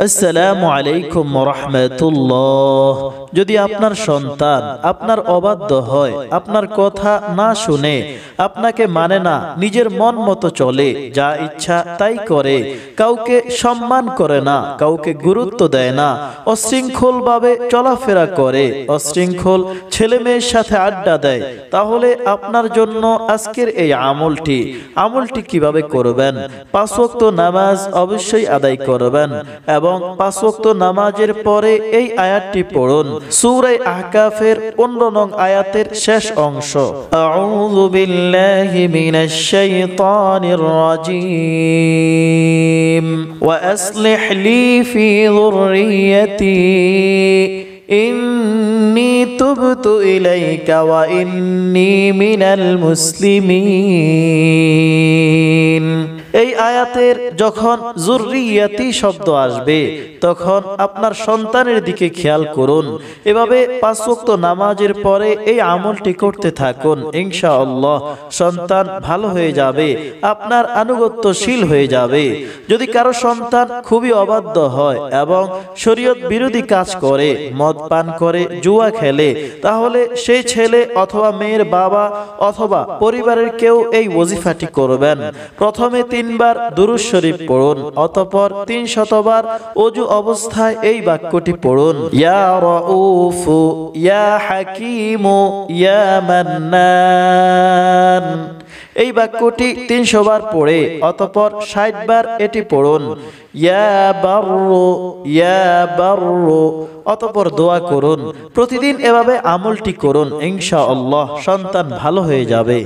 আসসালামু আলাইকুম রাহমাতুল্লাহ। যদি আপনার সন্তান আপনার অবাধ্য হয়, আপনার কথা না শুনে, আপনাকে মানে না, নিজের মন মতো চলে, যা ইচ্ছা তাই করে, কাউকে সম্মান করে না, কাউকে গুরুত্ব দেয় না, অশৃঙ্খল ভাবে চলাফেরা করে, অশৃঙ্খল ছেলে মেয়ের সাথে আড্ডা দেয়, তাহলে আপনার জন্য আজকের এই আমলটি কিভাবে করবেন? 5 ওয়াক্ত নামাজ অবশ্যই আদায় করবেন এবং 5 ওয়াক্ত নামাজের পরে এই আয়াতটি পড়ুন, সূরা আহকাফের 15 নং আয়াতের শেষ অংশ। আউযু বিল্লাহি মিনাশ শাইতানির রাজীম ওয়া আসলিহ লি ফি যুররিয়্যতি ইন্নী তুবতু ইলাইকা ওয়া ইন্নী মিনাল মুসলিমিন। এই আয়াতের যখন যুররিয়াতি শব্দ আসবে তখন আপনার সন্তানের দিকে খেয়াল করুন। এভাবে 5 ওয়াক্ত নামাজের পরে এই আমলটি করতে থাকুন, ইনশাআল্লাহ সন্তান ভালো হয়ে যাবে, আপনার আনুগত্যশীল হয়ে যাবে। যদি কারো সন্তান খুবই অবাধ্য হয় এবং শরীয়ত বিরোধী কাজ করে, মদ পান করে, জুয়া খেলে, তাহলে সেই ছেলে অথবা মেয়ের বাবা অথবা পরিবারের কেউ এই ওজিফাটি করবেন। প্রথমে 3 বার দুরূদ শরীফ পড়ুন, অতঃপর 300 বার ওযু অবস্থায় এই বাক্যটি পড়ুন, ইয়া রাউফু ইয়া হাকিমু ইয়া মান্নান। এই বাক্যটি 300 বার পড়ে অতঃপর 60 বার এটি পড়ুন, ইয়া বাররু, অতঃপর দোয়া করুন। প্রতিদিন এভাবে আমলটি করুন, ইনশাআল্লাহ সন্তান ভালো হয়ে যাবে।